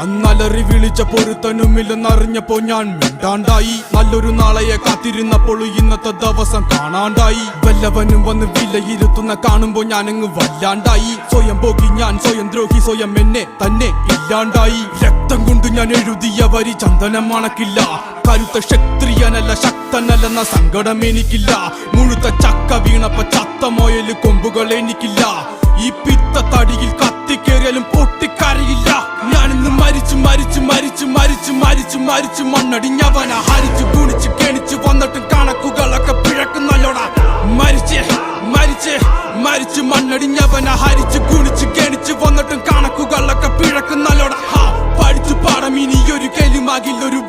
അന്നലറി വിളിച്ച പൊരുത്തനുമില്ലെന്നറിഞ്ഞപ്പോ ഞാൻ മിണ്ടാണ്ടായി. നല്ലൊരു നാളെയെ കാത്തിരുന്നപ്പോൾ ഇന്നത്തെ ദിവസം കാണാണ്ടായി. വല്ലവനും വന്ന് വിലയിരുത്തുന്ന കാണുമ്പോ ഞാനങ്ങ് വല്ലാണ്ടായി. സ്വയം പോകി ഞാൻ സ്വയം ദ്രോഹി, സ്വയം എന്നെ തന്നെ ഇല്ലാണ്ടായി. രക്തം കൊണ്ട് ഞാൻ എഴുതിയ വരി ചന്ദനം മണക്കില്ല. കരുത്ത ക്ഷത്രിയനല്ല ശക്തനല്ലെന്ന സങ്കടം എനിക്കില്ല. മുഴുത്ത ചക്ക വീണപ്പ ചത്ത മൊയല് കൊമ്പുകൾ എനിക്കില്ല. ഈ പിത്ത തടിയിൽ കത്തിക്കേറിയാലും പൊട്ടിക്കരയില്ല. ഞാനിന്ന് മരിച്ചു മരിച്ചു മരിച്ചു മരിച്ചു മരിച്ചു മരിച്ചു മണ്ണടിഞ്ഞവന ഹരിച്ചു ഗുണിച്ച് കെണിച്ചു വന്നിട്ടും കണക്കുകളൊക്കെ പിഴക്കുന്നല്ലോടാ. മരിച്ച് മരിച്ച് മരിച്ചു മണ്ണടിഞ്ഞവന ഹരിച്ചു ഗുണിച്ച് കെണിച്ചു വന്നിട്ടും കണക്കുകളൊക്കെ പിഴക്കുന്നല്ലോടാ. പഠിച്ചു പാടം ഇനിയൊരു കെലുമാകില്ലൊരു